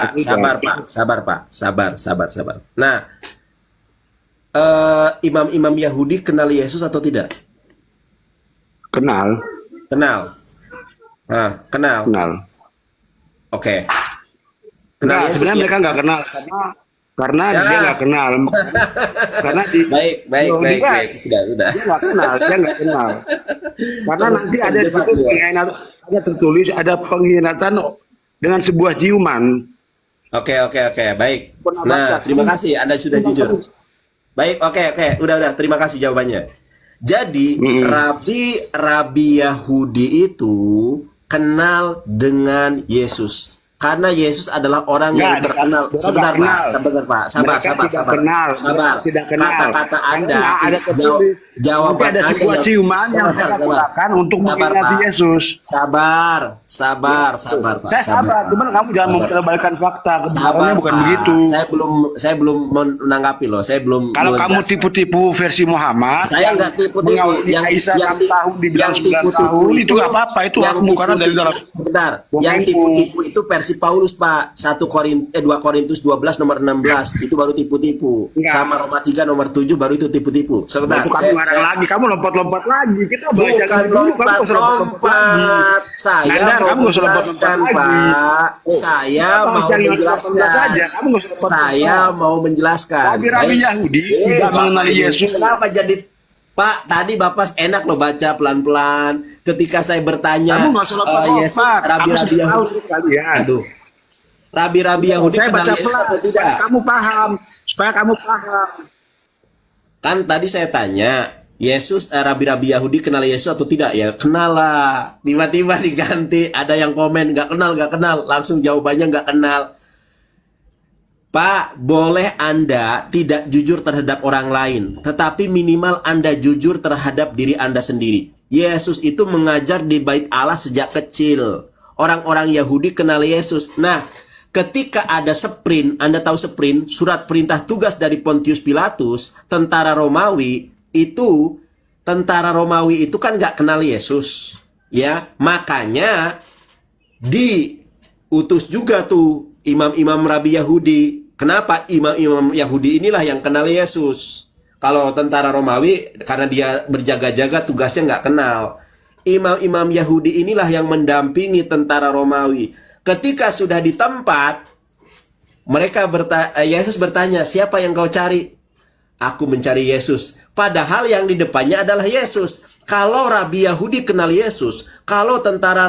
Pak, sabar Pak, sabar Pak, sabar. Nah, imam-imam Yahudi kenal Yesus atau tidak? Kenal, Kenal. Nah, kenal. kenal. Oke. Kenal Enggak, Yesus sebenarnya ya? mereka nggak kenal karena dia nggak Ya, kenal. Karena di Dia Sudah. dia nggak kenal, dia nggak kenal. Karena nanti ada di Terjebak situ dia. ada tertulis ada pengkhianatan dengan sebuah ciuman. Oke, baik. Pernah baca Nah, terima kamu? kasih Anda sudah jujur. Baik, oke. Udah. Terima kasih jawabannya. Jadi, Mm-mm. Rabi Yahudi itu kenal dengan Yesus. Karena Yesus adalah orang yang Enggak, terkenal. nggak Sebentar, Pak. kenal. Sebentar, Pak. Mereka tidak kenal, mereka Sabar. tidak kenal. Kata-kata Anda, Karena ada tertulis nanti jawaban ada Anda sebuah yang ciuman yang sabar, mereka sabar. gunakan untuk Sabar, mengkhianati Pak. Yesus. Sabar, Pak. Saya sabar, Pak. cuman kamu jangan Sabar. memperdebatkan fakta, kebenarannya Sabar, bukan begitu. Pak. Saya belum menanggapi loh. Saya belum Kalau kamu menjelaskan. tipu-tipu versi Muhammad Saya yang nggak tipu-tipu. mengawali Aisyah 6 tahun dibilang 9 tahun itu nggak apa-apa, itu hakmu karena dari dalam sebentar. Yang domainmu. tipu-tipu itu versi Paulus, Pak. 2 Korintus 12 nomor 16 itu baru tipu-tipu. Enggak. Sama Roma 3 nomor 7 baru itu tipu-tipu. Nah, Sebentar. itu kamu ngarang lagi, kamu lompat-lompat lagi. Kita baca Bukan dari dulu, kamu nggak usah lompat-lompat lagi. lompat-lompat. Saya Nandar, mau kamu nggak usah lompat-lompat menjelaskan, lagi. Pak. Oh, Saya kita mau baca 18 menjelaskan. saja, kamu nggak usah lompat-lompat. Saya mau menjelaskan. Rabi-rabi Baik. Yahudi tidak Bapak mengenali ini Yesus. kenapa jadi Pak? Tadi Bapak enak loh baca pelan-pelan. Ketika saya bertanya, Kamu nggak usah Yesus, lompat-lompat. Aku Rabi-Rabi sudah tahu Yahudi. dari kalian. Aduh, Rabi-Rabi Yahudi Saya kenal baca Yesus pelan atau supaya tidak? kamu paham, supaya kamu paham. Kan tadi saya tanya, Yesus, Rabi-Rabi Yahudi kenal Yesus atau tidak? Ya kenal lah. Tiba-tiba diganti, ada yang komen nggak kenal. Langsung jawabannya nggak kenal. Pak, boleh Anda tidak jujur terhadap orang lain, tetapi minimal Anda jujur terhadap diri Anda sendiri. Yesus itu mengajar di bait Allah sejak kecil. Orang-orang Yahudi kenal Yesus. Nah, ketika ada sprint, Anda tahu sprint, surat perintah tugas dari Pontius Pilatus, tentara Romawi itu kan nggak kenal Yesus, ya. Makanya diutus juga tuh imam-imam Rabi Yahudi. Kenapa? Imam-imam Yahudi inilah yang kenal Yesus. Kalau tentara Romawi karena dia berjaga-jaga tugasnya nggak kenal. Imam-imam Yahudi inilah yang mendampingi tentara Romawi. Ketika sudah di tempat, Yesus bertanya, siapa yang kau cari? Aku mencari Yesus. Padahal yang di depannya adalah Yesus. Kalau Rabi Yahudi kenal Yesus, kalau tentara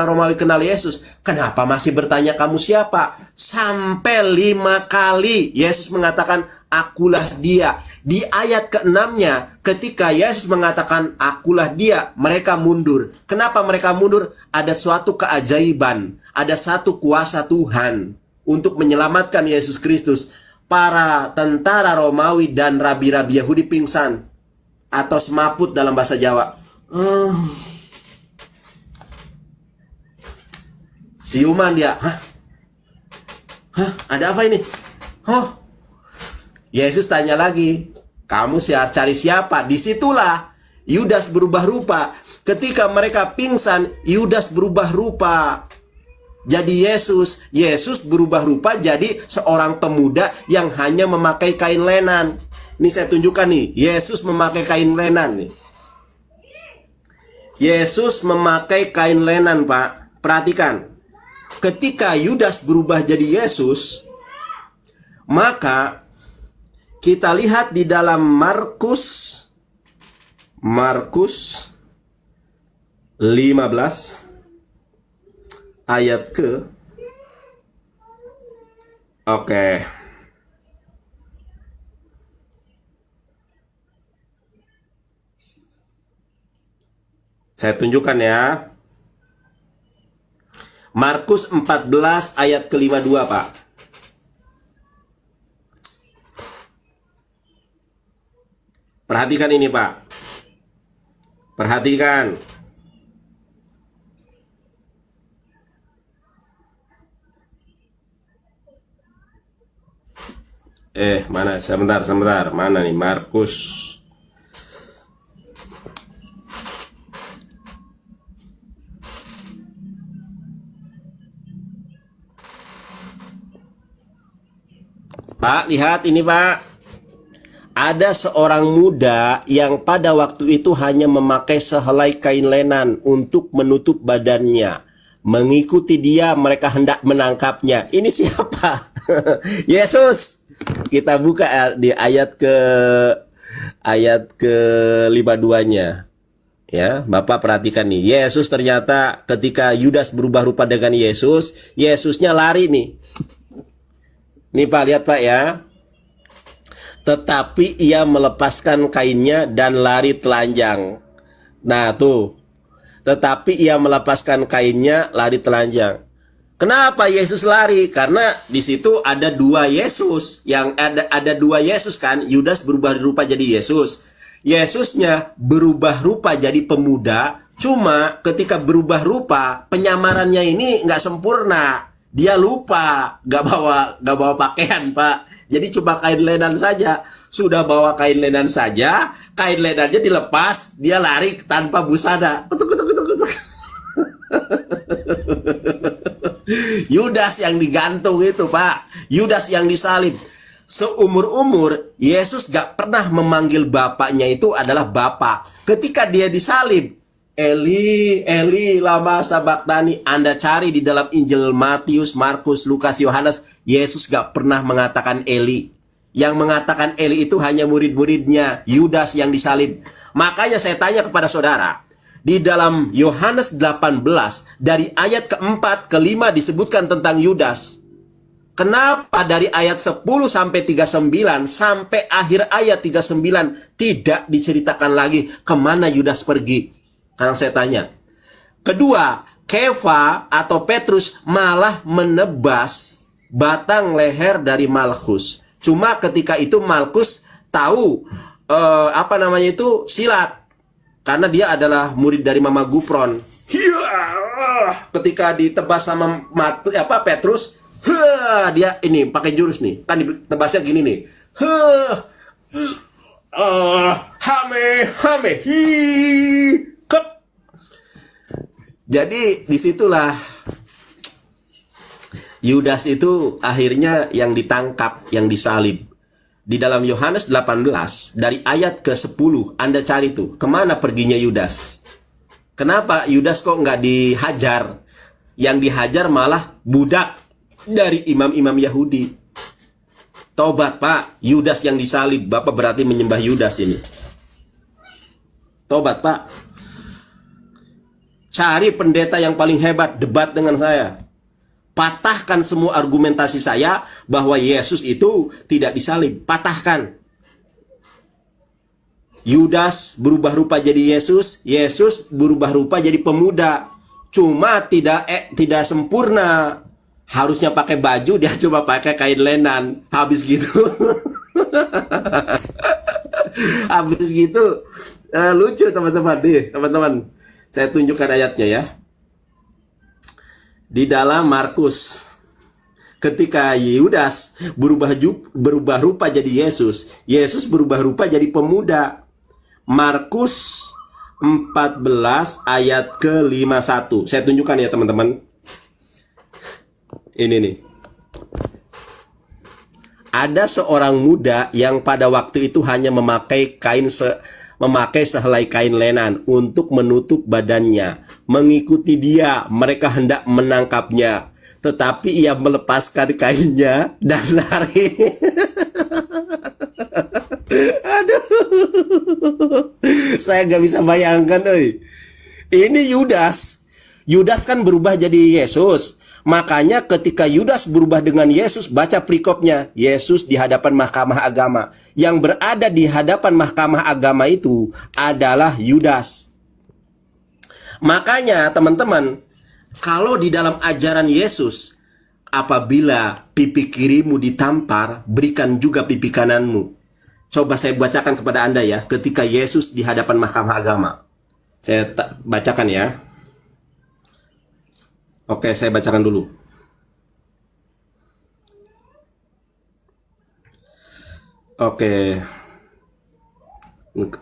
Romawi kenal Yesus, kenapa masih bertanya kamu siapa? Sampai 5 kali Yesus mengatakan, akulah dia. Di ayat ke-6-nya, ketika Yesus mengatakan, akulah dia, mereka mundur. Kenapa mereka mundur? Ada suatu keajaiban, ada satu kuasa Tuhan untuk menyelamatkan Yesus Kristus. Para tentara Romawi dan rabi-rabi Yahudi pingsan atau semaput dalam bahasa Jawa. Siuman dia. Hah? Ada apa ini? Yesus tanya lagi, kamu cari siapa? Disitulah Yudas berubah rupa. Ketika mereka pingsan, Yudas berubah rupa. Jadi Yesus berubah rupa jadi seorang pemuda yang hanya memakai kain lenan. Ini saya tunjukkan nih, Yesus memakai kain lenan nih. Yesus memakai kain lenan, Pak. Perhatikan. Ketika Yudas berubah jadi Yesus, maka kita lihat di dalam Markus 15 ayat ke Oke. Saya tunjukkan ya. Markus 14 ayat ke-52, Pak. Perhatikan ini, Pak. Perhatikan. Mana? Sebentar. Mana nih? Markus. Pak, lihat ini Pak. Ada seorang muda yang pada waktu itu hanya memakai sehelai kain lenan untuk menutup badannya. Mengikuti dia, mereka hendak menangkapnya. Ini siapa? Yesus. Kita buka di ayat ke 52-nya. Ya, Bapak perhatikan nih. Yesus ternyata ketika Yudas berubah rupa dengan Yesus, Yesusnya lari nih. Nih Pak, lihat Pak ya. Tetapi ia melepaskan kainnya dan lari telanjang. Nah tuh, tetapi ia melepaskan kainnya, lari telanjang. Kenapa Yesus lari? Karena di situ ada dua Yesus, yang ada dua Yesus kan. Yudas berubah rupa jadi Yesus. Yesusnya berubah rupa jadi pemuda. Cuma ketika berubah rupa, penyamarannya ini nggak sempurna. Dia lupa, nggak bawa pakaian Pak. Jadi cuma kain lenan saja. Sudah bawa kain lenan saja, kain lenannya dilepas, dia lari tanpa busana. Yudas yang digantung itu Pak, Yudas yang disalib. Seumur-umur Yesus gak pernah memanggil bapaknya itu adalah bapak. Ketika dia disalib, Eli, Eli, lama sabaktani. Anda cari di dalam Injil Matius, Markus, Lukas, Yohanes, Yesus gak pernah mengatakan Eli. Yang mengatakan Eli itu hanya murid-muridnya, Yudas yang disalib. Makanya saya tanya kepada saudara, di dalam Yohanes 18 dari ayat keempat, kelima disebutkan tentang Yudas. Kenapa dari ayat 10 sampai 39 sampai akhir ayat 39 tidak diceritakan lagi kemana Yudas pergi? Sekarang saya tanya. Kedua, Kefa atau Petrus malah menebas batang leher dari Malkus. Cuma ketika itu Malkus tahu silat. Karena dia adalah murid dari Mama Gufron. Ketika ditebas sama Petrus, dia ini pakai jurus nih. Kan ditebasnya gini nih. Jadi disitulah Yudas itu akhirnya yang ditangkap, yang disalib. Di dalam Yohanes 18 dari ayat ke-10 Anda cari tuh kemana perginya Yudas. Kenapa Yudas kok nggak dihajar? Yang dihajar malah budak dari imam-imam Yahudi. Tobat Pak, Yudas yang disalib. Bapak berarti menyembah Yudas ini. Tobat Pak. Cari pendeta yang paling hebat, debat dengan saya. Patahkan semua argumentasi saya bahwa Yesus itu tidak disalib. Patahkan. Yudas berubah rupa jadi Yesus, Yesus berubah rupa jadi pemuda. Cuma tidak sempurna. Harusnya pakai baju, dia coba pakai kain lenan. Habis gitu. Habis gitu. Lucu teman-teman nih, teman-teman. Saya tunjukkan ayatnya ya. Di dalam Markus, ketika Yudas berubah rupa jadi Yesus, Yesus berubah rupa jadi pemuda. Markus 14 ayat ke-51. Saya tunjukkan ya teman-teman. Ini nih. Ada seorang muda yang pada waktu itu hanya memakai sehelai kain lenan untuk menutup badannya. Mengikuti dia, mereka hendak menangkapnya. Tetapi ia melepaskan kainnya dan lari. Aduh. Saya gak bisa bayangkan, ini Yudas. Yudas kan berubah jadi Yesus. Makanya ketika Yudas berubah dengan Yesus, baca perikopnya, Yesus di hadapan mahkamah agama. Yang berada di hadapan mahkamah agama itu adalah Yudas. Makanya teman-teman, kalau di dalam ajaran Yesus, apabila pipi kirimu ditampar, berikan juga pipi kananmu. Coba saya bacakan kepada Anda ya, ketika Yesus di hadapan mahkamah agama. Saya bacakan ya. Oke, saya bacakan dulu. Oke.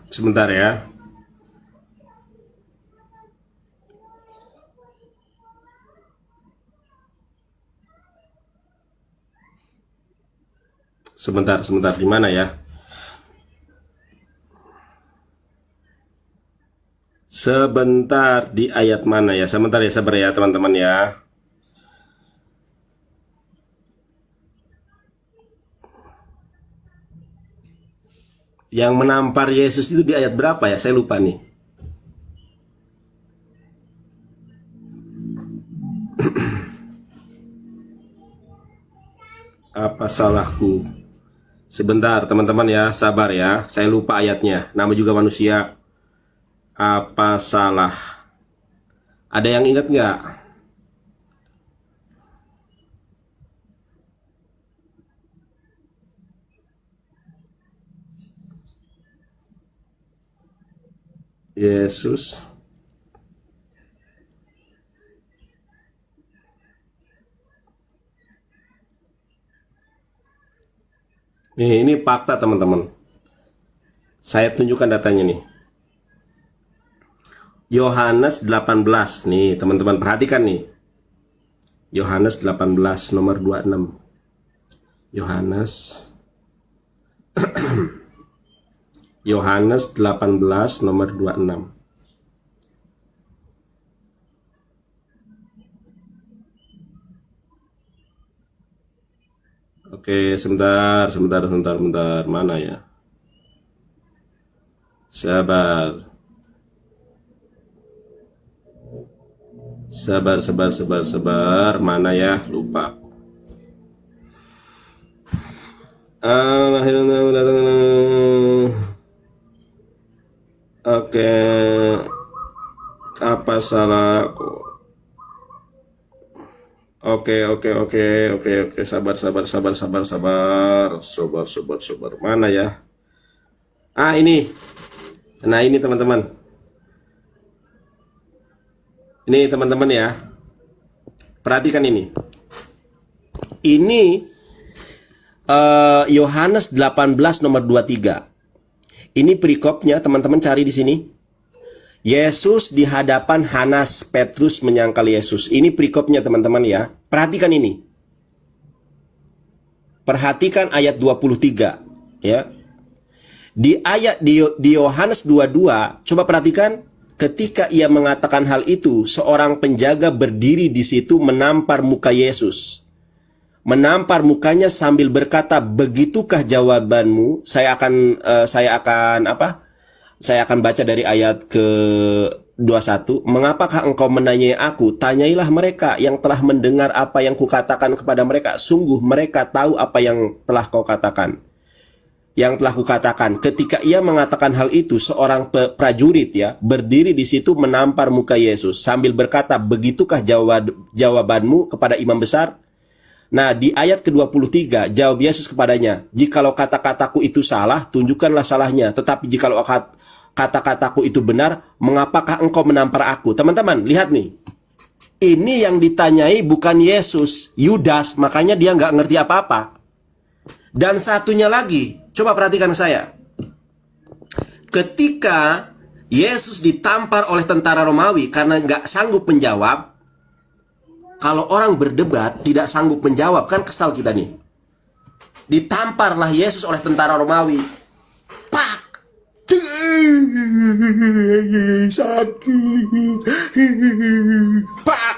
Sebentar ya. Sebentar, di mana ya? Sebentar, di ayat mana ya? Sebentar ya, sabar ya teman-teman ya. Yang menampar Yesus itu di ayat berapa ya? Saya lupa nih. Apa salahku? Sebentar teman-teman ya, sabar ya. Saya lupa ayatnya. Nama juga manusia. Apa salah? Ada yang ingat nggak? Yesus nih, ini fakta teman-teman. Saya tunjukkan datanya nih. Yohanes 18 nih, teman-teman perhatikan nih. Yohanes 18 nomor 26. Yohanes Yohanes 18 nomor 26. Oke, sebentar. Mana ya? Sabar. Mana ya? Lupa. Oke. Apa salahku? Oke. Sabar. Mana ya? Ini. Nah, ini teman-teman. Ini teman-teman ya. Perhatikan ini. Ini Yohanes 18 nomor 23. Ini perikopnya, teman-teman cari di sini. Yesus di hadapan Hanas, Petrus menyangkal Yesus. Ini perikopnya teman-teman ya. Perhatikan ini. Perhatikan ayat 23 ya. Di ayat di Yohanes 22, coba perhatikan, ketika ia mengatakan hal itu, seorang penjaga berdiri di situ menampar muka Yesus. Menampar mukanya sambil berkata, "Begitukah jawabanmu?" Saya akan baca dari ayat ke-21. "Mengapakah engkau menanyai aku? Tanyailah mereka yang telah mendengar apa yang kukatakan kepada mereka. Sungguh mereka tahu apa yang telah kau katakan. Yang telah kukatakan." Ketika ia mengatakan hal itu, seorang prajurit ya berdiri di situ menampar muka Yesus sambil berkata, "Begitukah jawabanmu kepada imam besar?" Nah, di ayat ke-23 jawab Yesus kepadanya, "Jikalau kata-kataku itu salah, tunjukkanlah salahnya. Tetapi jikalau kata-kataku itu benar, mengapakah engkau menampar aku?" Teman-teman, lihat nih. Ini yang ditanyai bukan Yesus, Yudas, makanya dia nggak ngerti apa-apa. Dan satunya lagi, coba perhatikan saya. Ketika Yesus ditampar oleh tentara Romawi karena nggak sanggup menjawab, kalau orang berdebat tidak sanggup menjawab, kan kesal kita nih. Ditamparlah Yesus oleh tentara Romawi. Pak! Sakit. Pak!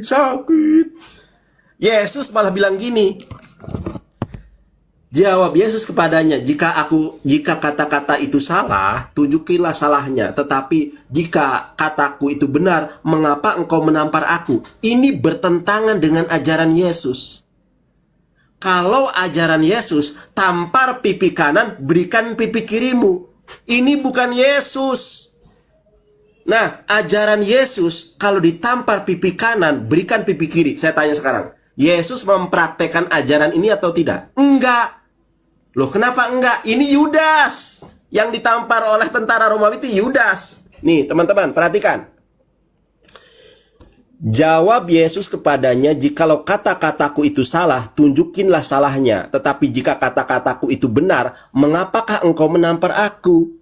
Sakit. Yesus malah bilang gini. Jawab Yesus kepadanya, jika kata-kata itu salah, tunjukilah salahnya. Tetapi jika kataku itu benar, mengapa engkau menampar aku? Ini bertentangan dengan ajaran Yesus. Kalau ajaran Yesus, tampar pipi kanan, berikan pipi kirimu. Ini bukan Yesus. Nah, ajaran Yesus, kalau ditampar pipi kanan, berikan pipi kiri. Saya tanya sekarang, Yesus mempraktekkan ajaran ini atau tidak? Enggak. Loh, kenapa enggak? Ini Yudas. Yang ditampar oleh tentara Romawi itu Yudas. Nih, teman-teman, perhatikan. Jawab Yesus kepadanya, "Jikalau kata-kataku itu salah, tunjukinlah salahnya. Tetapi jika kata-kataku itu benar, mengapakah engkau menampar aku?"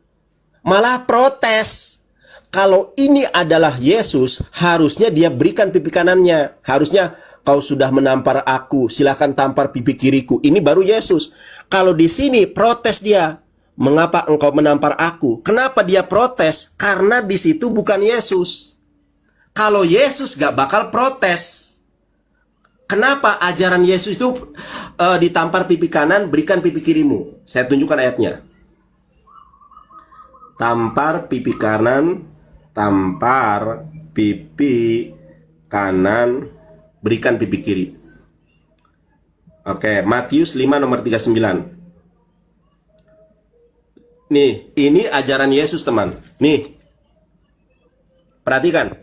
Malah protes. Kalau ini adalah Yesus, harusnya dia berikan pipi kanannya. Harusnya kau sudah menampar aku, silakan tampar pipi kiriku. Ini baru Yesus. Kalau di sini protes dia, mengapa engkau menampar aku? Kenapa dia protes? Karena di situ bukan Yesus. Kalau Yesus gak bakal protes. Kenapa ajaran Yesus itu ditampar pipi kanan, berikan pipi kirimu? Saya tunjukkan ayatnya. Tampar pipi kanan, tampar pipi kanan, berikan pipi kiri. Oke, Matius 5 nomor 39. Nih, ini ajaran Yesus, teman. Nih, perhatikan.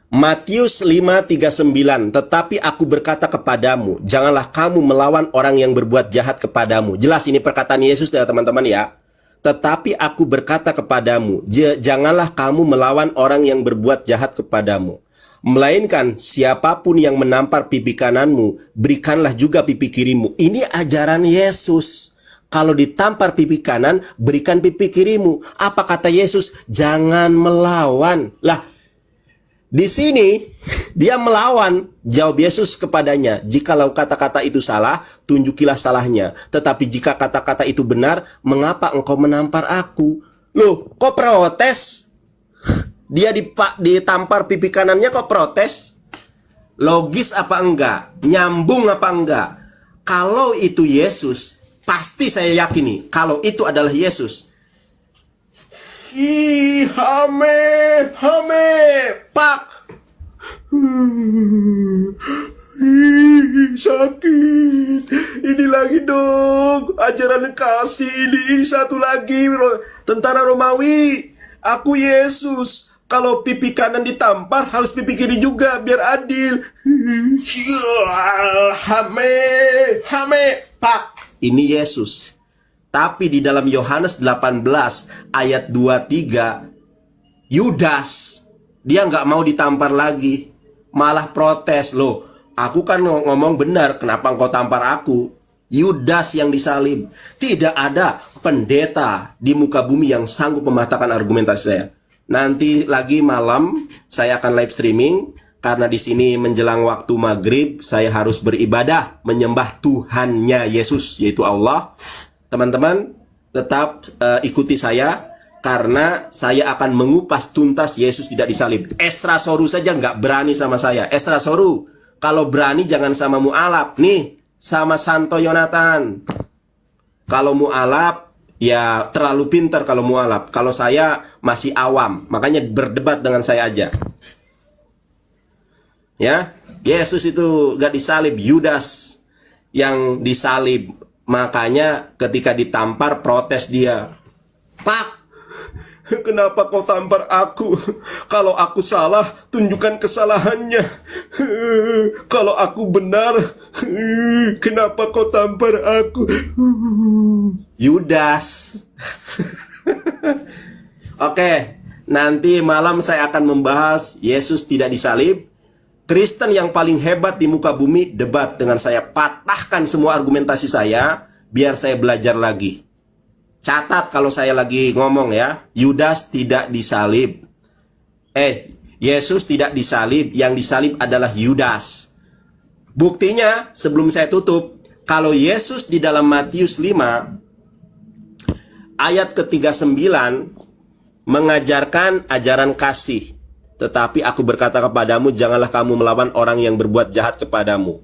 Matius 5:39, tetapi aku berkata kepadamu, janganlah kamu melawan orang yang berbuat jahat kepadamu. Jelas ini perkataan Yesus ya teman-teman ya. Tetapi aku berkata kepadamu, janganlah kamu melawan orang yang berbuat jahat kepadamu. Melainkan siapapun yang menampar pipi kananmu, berikanlah juga pipi kirimu. Ini ajaran Yesus. Kalau ditampar pipi kanan, berikan pipi kirimu. Apa kata Yesus? Jangan melawan. Lah, di sini dia melawan. Jawab Yesus kepadanya, jikalau kata-kata itu salah, tunjukilah salahnya. Tetapi jika kata-kata itu benar, mengapa engkau menampar aku? Loh, kok protes? Dia ditampar pipi kanannya kok protes? Logis apa enggak? Nyambung apa enggak? Kalau itu Yesus, pasti saya yakini kalau itu adalah Yesus. Hame, pak. Sakit. Ini lagi dong. Ajaran kasih ini satu lagi. Tentara Romawi. Aku Yesus. Kalau pipi kanan ditampar, harus pipi kiri juga biar adil. Hame, pak. Ini Yesus. Tapi di dalam Yohanes 18 ayat 23, Yudas, dia nggak mau ditampar lagi, malah protes. Loh, aku kan ngomong benar, kenapa engkau tampar aku? Yudas yang disalib. Tidak ada pendeta di muka bumi yang sanggup mematahkan argumentasi saya. Nanti lagi malam saya akan live streaming, karena di sini menjelang waktu maghrib, saya harus beribadah menyembah Tuhannya Yesus, yaitu Allah. Teman-teman tetap ikuti saya, karena saya akan mengupas tuntas Yesus tidak disalib. Esra Soru saja nggak berani sama saya. Esra Soru, kalau berani jangan sama Mu'alaf. Nih, sama Santo Yonatan. Kalau Mu'alaf, ya terlalu pintar kalau Mu'alaf. Kalau saya masih awam, makanya berdebat dengan saya aja. Ya, Yesus itu gak disalib, Yudas yang disalib. Makanya ketika ditampar protes dia. Pak, kenapa kau tampar aku? Kalau aku salah, tunjukkan kesalahannya. Kalau aku benar, kenapa kau tampar aku? Yudas. Oke, nanti malam saya akan membahas Yesus tidak disalib. Kristen yang paling hebat di muka bumi debat dengan saya, patahkan semua argumentasi saya biar saya belajar lagi. Catat kalau saya lagi ngomong ya, Yudas tidak disalib. Yesus tidak disalib, yang disalib adalah Yudas. Buktinya sebelum saya tutup, kalau Yesus di dalam Matius 5 ayat ke-39 mengajarkan ajaran kasih. Tetapi aku berkata kepadamu, janganlah kamu melawan orang yang berbuat jahat kepadamu.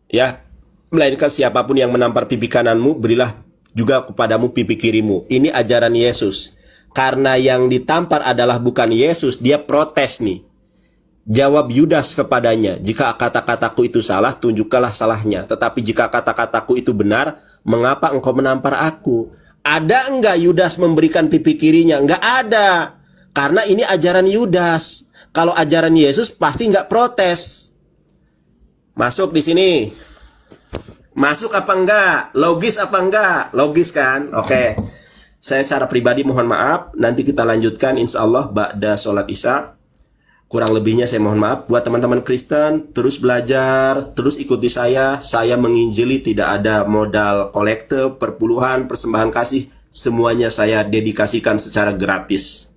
Ya, melainkan siapapun yang menampar pipi kananmu, berilah juga kepadamu pipi kirimu. Ini ajaran Yesus. Karena yang ditampar adalah bukan Yesus, dia protes nih. Jawab Yudas kepadanya, jika kata-kataku itu salah, tunjukkanlah salahnya. Tetapi jika kata-kataku itu benar, mengapa engkau menampar aku? Ada enggak Yudas memberikan pipi kirinya? Enggak ada. Karena ini ajaran Yudas. Kalau ajaran Yesus pasti nggak protes. Masuk di sini. Masuk apa enggak? Logis apa enggak? Logis kan? Oke. Saya secara pribadi mohon maaf. Nanti kita lanjutkan insya Allah ba'da sholat isya. Kurang lebihnya saya mohon maaf. Buat teman-teman Kristen, terus belajar, terus ikuti saya. Saya menginjili, tidak ada modal kolekte, perpuluhan, persembahan kasih. Semuanya saya dedikasikan secara gratis.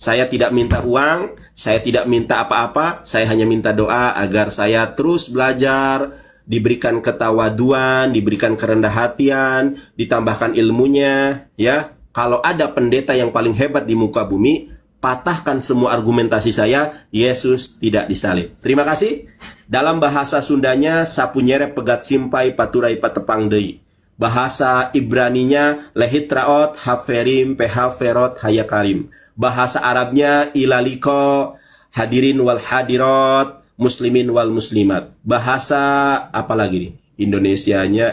Saya tidak minta uang, saya tidak minta apa-apa, saya hanya minta doa agar saya terus belajar, diberikan ketawaduan, diberikan kerendah hatian, ditambahkan ilmunya, ya. Kalau ada pendeta yang paling hebat di muka bumi, patahkan semua argumentasi saya, Yesus tidak disalib. Terima kasih. Dalam bahasa Sundanya, sapu nyerep pegat simpai paturai patepang deui. Bahasa Ibraninya lehitraot haferim pehaferot hayakarim. Bahasa Arabnya ilaliko hadirin wal hadirot muslimin wal muslimat. Bahasa apa lagi nih? Indonesianya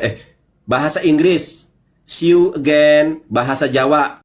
bahasa Inggris see you again. Bahasa Jawa